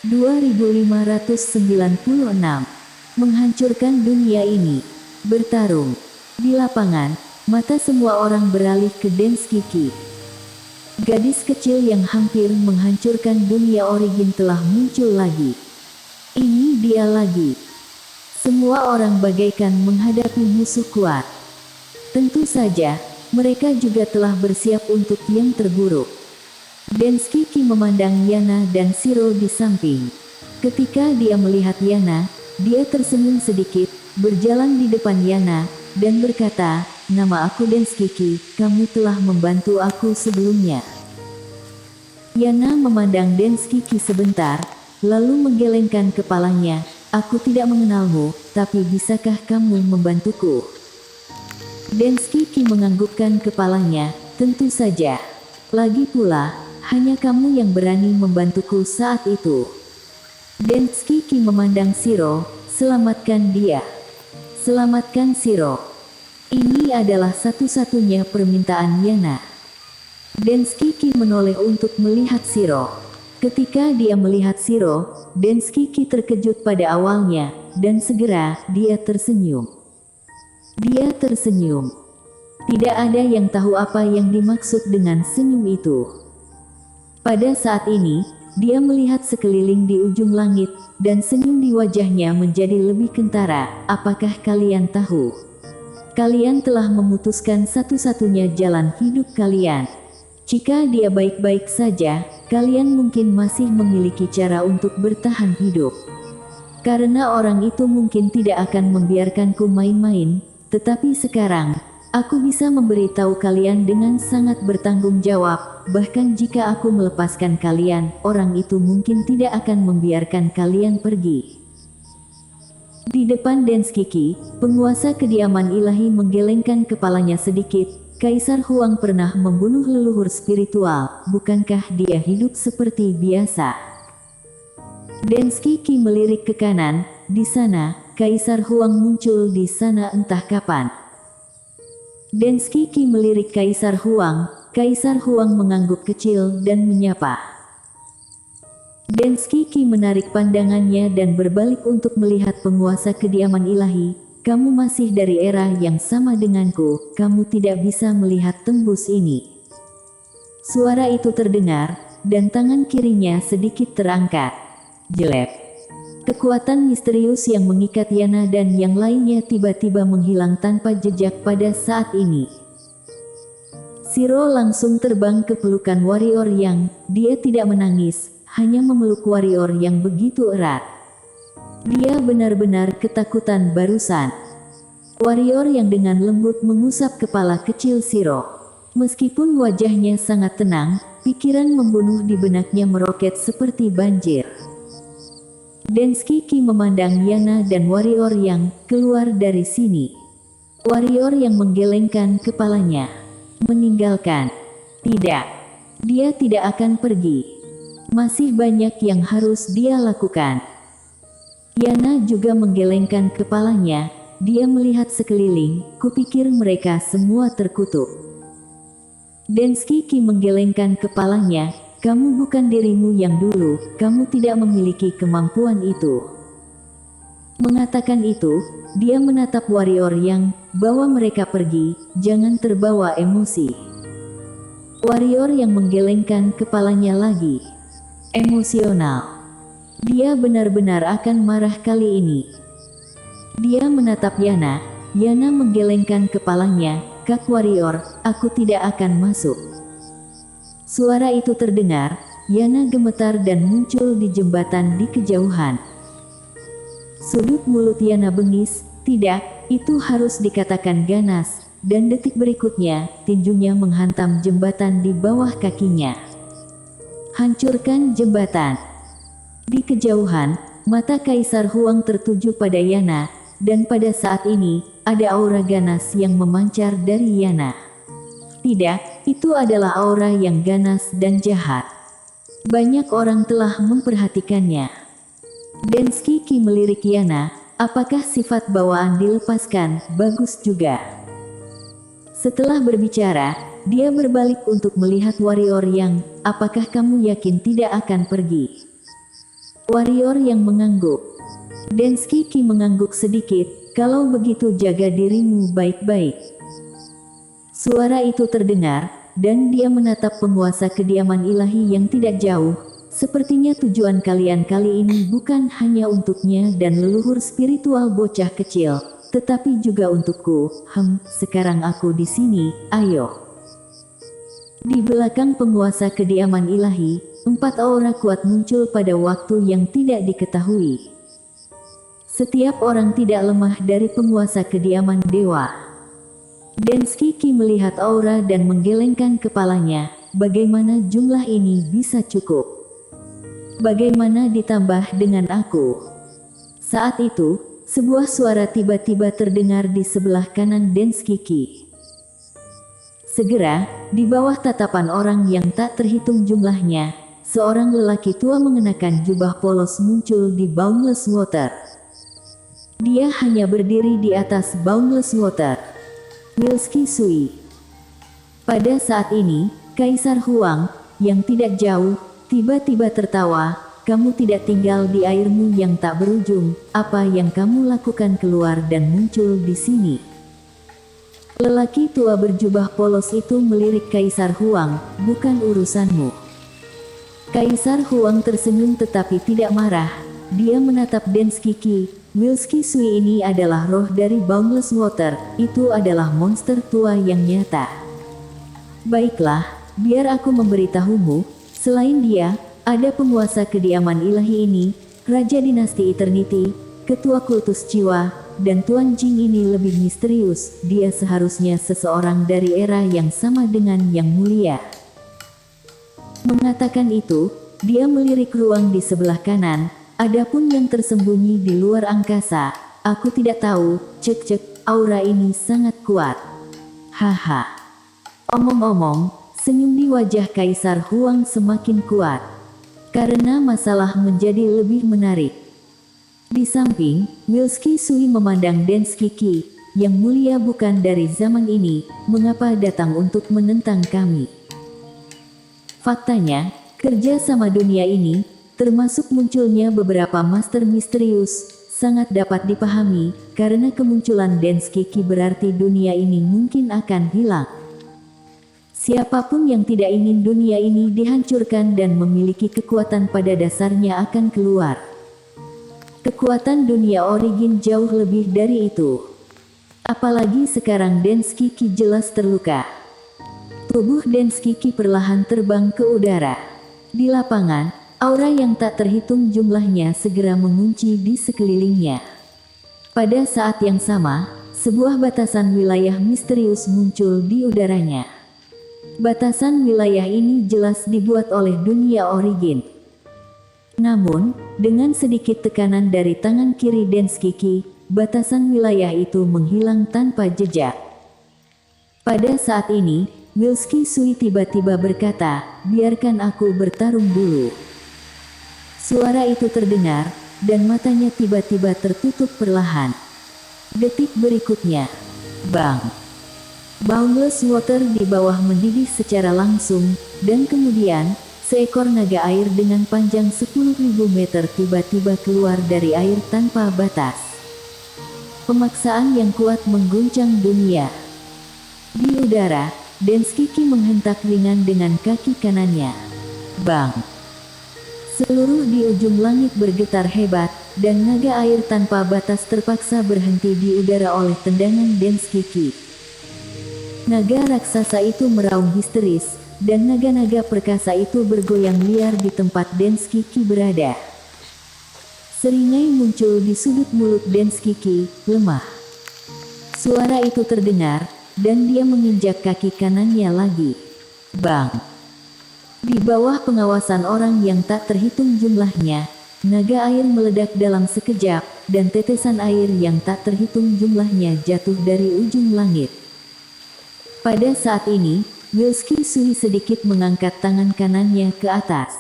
2596. Menghancurkan dunia ini. Bertarung. Di lapangan, mata semua orang beralih ke Denskiki. Gadis kecil yang hampir menghancurkan dunia Origin telah muncul lagi. Ini dia lagi. Semua orang bagaikan menghadapi musuh kuat. Tentu saja, mereka juga telah bersiap untuk yang terburuk. Denskiki memandang Yana dan Shiro di samping. Ketika dia melihat Yana, dia tersenyum sedikit, berjalan di depan Yana, dan berkata, "Nama aku Denskiki, kamu telah membantu aku sebelumnya." Yana memandang Denskiki sebentar, lalu menggelengkan kepalanya, "Aku tidak mengenalmu, tapi bisakah kamu membantuku?" Denskiki menganggukkan kepalanya, "Tentu saja. Lagi pula, hanya kamu yang berani membantuku saat itu." Denskiki memandang Shiro, "Selamatkan dia. Selamatkan Shiro." Ini adalah satu-satunya permintaan Yana. Denskiki menoleh untuk melihat Shiro. Ketika dia melihat Shiro, Denskiki terkejut pada awalnya, dan segera dia tersenyum. Dia tersenyum. Tidak ada yang tahu apa yang dimaksud dengan senyum itu. Pada saat ini, dia melihat sekeliling di ujung langit, dan senyum di wajahnya menjadi lebih kentara. "Apakah kalian tahu? Kalian telah memutuskan satu-satunya jalan hidup kalian. Jika dia baik-baik saja, kalian mungkin masih memiliki cara untuk bertahan hidup. Karena orang itu mungkin tidak akan membiarkanku main-main, tetapi sekarang, aku bisa memberitahu kalian dengan sangat bertanggung jawab, bahkan jika aku melepaskan kalian, orang itu mungkin tidak akan membiarkan kalian pergi." Di depan Denskiki, penguasa kediaman ilahi menggelengkan kepalanya sedikit. "Kaisar Huang pernah membunuh leluhur spiritual, bukankah dia hidup seperti biasa?" Denskiki melirik ke kanan. Di sana, Kaisar Huang muncul di sana entah kapan. Denskiki melirik Kaisar Huang. Kaisar Huang mengangguk kecil dan menyapa. Denskiki menarik pandangannya dan berbalik untuk melihat penguasa kediaman ilahi. "Kamu masih dari era yang sama denganku, kamu tidak bisa melihat tembus ini." Suara itu terdengar, dan tangan kirinya sedikit terangkat. Jelek. Kekuatan misterius yang mengikat Yana dan yang lainnya tiba-tiba menghilang tanpa jejak pada saat ini. Shiro langsung terbang ke pelukan warrior yang, dia tidak menangis, hanya memeluk warrior yang begitu erat. Dia benar-benar ketakutan barusan. Warrior yang dengan lembut mengusap kepala kecil Shiro. Meskipun wajahnya sangat tenang, pikiran membunuh di benaknya meroket seperti banjir. Denskiki memandang Yana dan warrior yang keluar dari sini. Warrior yang menggelengkan kepalanya. Meninggalkan. Tidak. Dia tidak akan pergi. Masih banyak yang harus dia lakukan. Yana juga menggelengkan kepalanya. Dia melihat sekeliling, kupikir mereka semua terkutuk. Denskiki menggelengkan kepalanya. "Kamu bukan dirimu yang dulu, kamu tidak memiliki kemampuan itu." Mengatakan itu, dia menatap warrior yang, "Bawa mereka pergi, jangan terbawa emosi." Warrior yang menggelengkan kepalanya lagi. Emosional. Dia benar-benar akan marah kali ini. Dia menatap Yana. Yana menggelengkan kepalanya. "Kak warrior, aku tidak akan masuk." Suara itu terdengar. Yana gemetar dan muncul di jembatan di kejauhan. Sudut mulut Yana bengis. "Tidak, itu harus dikatakan ganas." Dan detik berikutnya, tinjunya menghantam jembatan di bawah kakinya. Hancurkan jembatan. Di kejauhan, mata Kaisar Huang tertuju pada Yana, dan pada saat ini, ada aura ganas yang memancar dari Yana. Tidak, itu adalah aura yang ganas dan jahat. Banyak orang telah memperhatikannya. Denskiki melirik Yana. "Apakah sifat bawaan dilepaskan? Bagus juga." Setelah berbicara, dia berbalik untuk melihat warrior yang, "Apakah kamu yakin tidak akan pergi?" Warrior yang mengangguk. Densky Ki mengangguk sedikit, kalau begitu jaga dirimu baik-baik. Suara itu terdengar, dan dia menatap penguasa kediaman ilahi yang tidak jauh. Sepertinya tujuan kalian kali ini bukan hanya untuknya dan leluhur spiritual bocah kecil, tetapi juga untukku. Sekarang aku di sini, ayo. Di belakang penguasa kediaman ilahi, 4 aura kuat muncul pada waktu yang tidak diketahui. Setiap orang tidak lemah dari penguasa kediaman dewa. Densky Ki melihat aura dan menggelengkan kepalanya. Bagaimana jumlah ini bisa cukup? Bagaimana ditambah dengan aku? Saat itu, sebuah suara tiba-tiba terdengar di sebelah kanan Densky Ki. Segera, di bawah tatapan orang yang tak terhitung jumlahnya, seorang lelaki tua mengenakan jubah polos muncul di Boundless Water. Dia hanya berdiri di atas Boundless Water. Wilski Sui. Pada saat ini, Kaisar Huang, yang tidak jauh, tiba-tiba tertawa. Kamu tidak tinggal di airmu yang tak berujung. Apa yang kamu lakukan keluar dan muncul di sini? Lelaki tua berjubah polos itu melirik Kaisar Huang. Bukan urusanmu. Kaisar Huang tersenyum tetapi tidak marah. Dia menatap Densky Ki. Wilski Sui ini adalah roh dari Boundless Water. Itu adalah monster tua yang nyata. Baiklah, biar aku memberitahumu. Selain dia, ada penguasa kediaman ilahi ini, Raja Dinasti Eternity, Ketua Kultus Jiwa, dan Tuan Jing ini lebih misterius. Dia seharusnya seseorang dari era yang sama dengan Yang Mulia. Mengatakan itu, dia melirik ruang di sebelah kanan. Adapun yang tersembunyi di luar angkasa, aku tidak tahu. Cek, aura ini sangat kuat. Haha. Omong-omong, senyum di wajah Kaisar Huang semakin kuat. Karena masalah menjadi lebih menarik. Di samping, Wilski Sui memandang Densky Ki, Yang Mulia bukan dari zaman ini, mengapa datang untuk menentang kami? Faktanya, kerja sama dunia ini, termasuk munculnya beberapa master misterius, sangat dapat dipahami, karena kemunculan Densky Ki berarti dunia ini mungkin akan hilang. Siapapun yang tidak ingin dunia ini dihancurkan dan memiliki kekuatan pada dasarnya akan keluar. Kekuatan dunia origin jauh lebih dari itu. Apalagi sekarang Densky Ki jelas terluka. Tubuh Densky Ki perlahan terbang ke udara. Di lapangan, aura yang tak terhitung jumlahnya segera mengunci di sekelilingnya. Pada saat yang sama, sebuah batasan wilayah misterius muncul di udaranya. Batasan wilayah ini jelas dibuat oleh dunia origin. Namun, dengan sedikit tekanan dari tangan kiri Densky Ki, batasan wilayah itu menghilang tanpa jejak. Pada saat ini, Wilski Sui tiba-tiba berkata, biarkan aku bertarung dulu. Suara itu terdengar, dan matanya tiba-tiba tertutup perlahan. Detik berikutnya, bang! Boundless Water di bawah mendidih secara langsung, dan kemudian, seekor naga air dengan panjang 10.000 meter tiba-tiba keluar dari air tanpa batas. Pemaksaan yang kuat mengguncang dunia. Di udara, Densky Ki menghentak ringan dengan kaki kanannya. Bang! Seluruh di ujung langit bergetar hebat, dan naga air tanpa batas terpaksa berhenti di udara oleh tendangan Densky Ki. Naga raksasa itu meraung histeris, dan naga-naga perkasa itu bergoyang liar di tempat Densky Ki berada. Seringai muncul di sudut mulut Densky Ki, lemah. Suara itu terdengar, dan dia menginjak kaki kanannya lagi. Bang! Di bawah pengawasan orang yang tak terhitung jumlahnya, naga air meledak dalam sekejap, dan tetesan air yang tak terhitung jumlahnya jatuh dari ujung langit. Pada saat ini, Wilski Sui sedikit mengangkat tangan kanannya ke atas.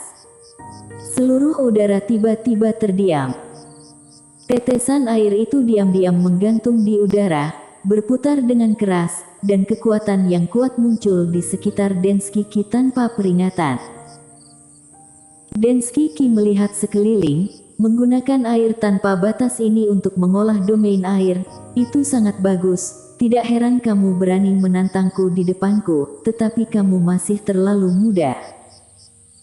Seluruh udara tiba-tiba terdiam. Tetesan air itu diam-diam menggantung di udara, berputar dengan keras, dan kekuatan yang kuat muncul di sekitar Densky Ki tanpa peringatan. Densky Ki melihat sekeliling, menggunakan air tanpa batas ini untuk mengolah domain air, itu sangat bagus. Tidak heran kamu berani menantangku di depanku, tetapi kamu masih terlalu muda.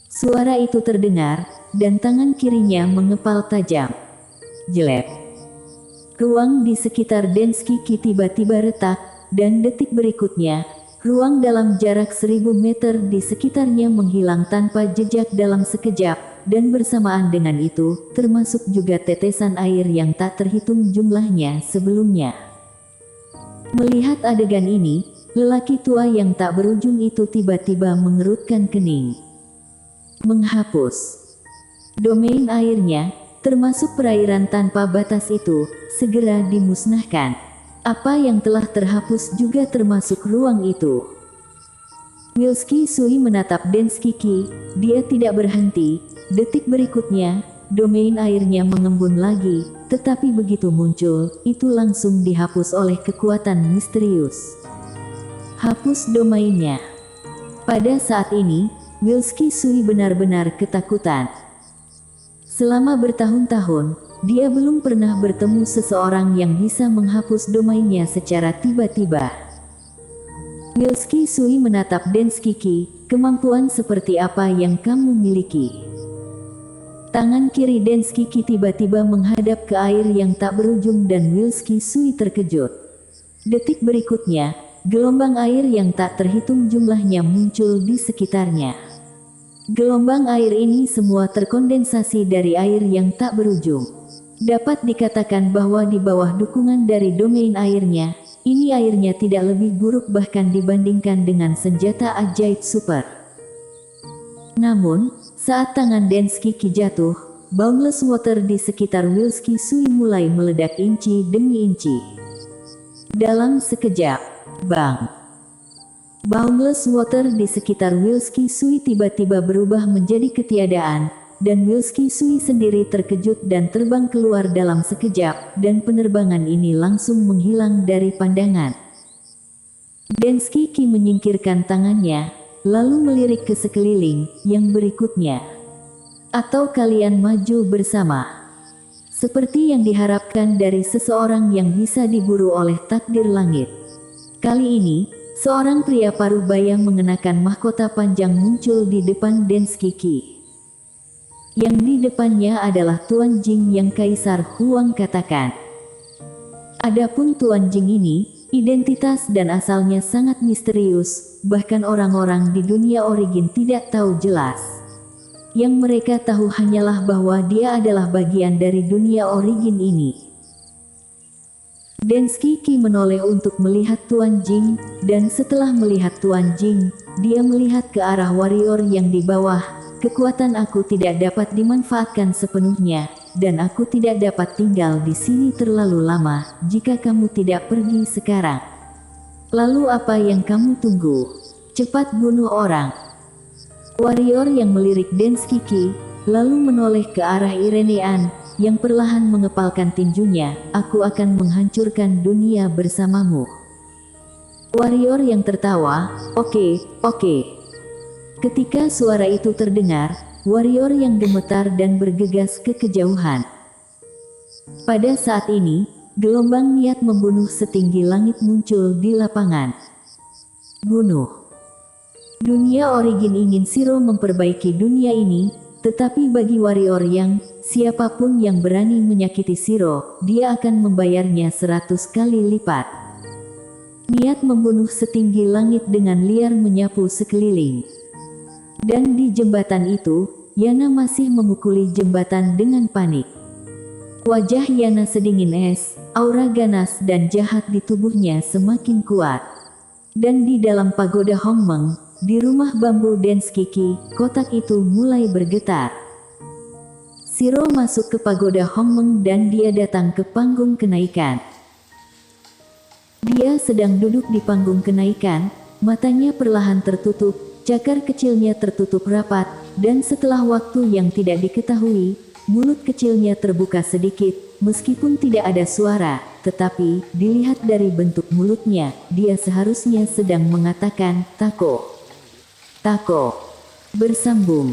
Suara itu terdengar, dan tangan kirinya mengepal tajam. Jelek. Ruang di sekitar Denskiki tiba-tiba retak, dan detik berikutnya, ruang dalam jarak 1000 meter di sekitarnya menghilang tanpa jejak dalam sekejap, dan bersamaan dengan itu, termasuk juga tetesan air yang tak terhitung jumlahnya sebelumnya. Melihat adegan ini, lelaki tua yang tak berujung itu tiba-tiba mengerutkan kening. Menghapus domain airnya, termasuk perairan tanpa batas itu, segera dimusnahkan. Apa yang telah terhapus juga termasuk ruang itu. Wilski Sui menatap Denskiki, dia tidak berhenti. Detik berikutnya, domain airnya mengembun lagi, tetapi begitu muncul, itu langsung dihapus oleh kekuatan misterius. Hapus domainnya. Pada saat ini, Wilski Sui benar-benar ketakutan. Selama bertahun-tahun, dia belum pernah bertemu seseorang yang bisa menghapus domainnya secara tiba-tiba. Wilski Sui menatap Denskiki, kemampuan seperti apa yang kamu miliki? Tangan kiri Denskiki tiba-tiba menghadap ke air yang tak berujung dan Wilski Sui terkejut. Detik berikutnya, gelombang air yang tak terhitung jumlahnya muncul di sekitarnya. Gelombang air ini semua terkondensasi dari air yang tak berujung. Dapat dikatakan bahwa di bawah dukungan dari domain airnya, ini airnya tidak lebih buruk bahkan dibandingkan dengan senjata ajaib super. Namun, saat tangan Denskiki jatuh, boundless water di sekitar Wilski Sui mulai meledak inci demi inci. Dalam sekejap, bang! Boundless water di sekitar Wilski Sui tiba-tiba berubah menjadi ketiadaan, dan Wilski Sui sendiri terkejut dan terbang keluar dalam sekejap, dan penerbangan ini langsung menghilang dari pandangan. Denskiki menyingkirkan tangannya, lalu melirik ke sekeliling, yang berikutnya. Atau kalian maju bersama. Seperti yang diharapkan dari seseorang yang bisa diburu oleh takdir langit. Kali ini, seorang pria parubaya mengenakan mahkota panjang muncul di depan Denskiki. Yang di depannya adalah Tuan Jing yang Kaisar Huang katakan. Adapun Tuan Jing ini, identitas dan asalnya sangat misterius, bahkan orang-orang di dunia origin tidak tahu jelas. Yang mereka tahu hanyalah bahwa dia adalah bagian dari dunia origin ini. Denskiki menoleh untuk melihat Tuan Jing, dan setelah melihat Tuan Jing, dia melihat ke arah warrior yang di bawah. Kekuatan aku tidak dapat dimanfaatkan sepenuhnya, dan aku tidak dapat tinggal di sini terlalu lama, jika kamu tidak pergi sekarang. Lalu apa yang kamu tunggu? Cepat bunuh orang. Warrior yang melirik Denskiki, lalu menoleh ke arah Irenean, yang perlahan mengepalkan tinjunya, aku akan menghancurkan dunia bersamamu. Warrior yang tertawa, oke. Ketika suara itu terdengar, warrior yang gemetar dan bergegas ke kejauhan. Pada saat ini, gelombang niat membunuh setinggi langit muncul di lapangan. Bunuh. Dunia origin ingin Shiro memperbaiki dunia ini, tetapi bagi warrior yang, siapapun yang berani menyakiti Shiro, dia akan membayarnya 100 kali lipat. Niat membunuh setinggi langit dengan liar menyapu sekeliling. Dan di jembatan itu, Yana masih memukuli jembatan dengan panik. Wajah Yana sedingin es, aura ganas dan jahat di tubuhnya semakin kuat. Dan di dalam pagoda Hongmeng, di rumah bambu Denskiki, kotak itu mulai bergetar. Shiro masuk ke pagoda Hongmeng dan dia datang ke panggung kenaikan. Dia sedang duduk di panggung kenaikan, matanya perlahan tertutup. Cakar kecilnya tertutup rapat, dan setelah waktu yang tidak diketahui, mulut kecilnya terbuka sedikit, meskipun tidak ada suara, tetapi, dilihat dari bentuk mulutnya, dia seharusnya sedang mengatakan, tako. Tako. Bersambung.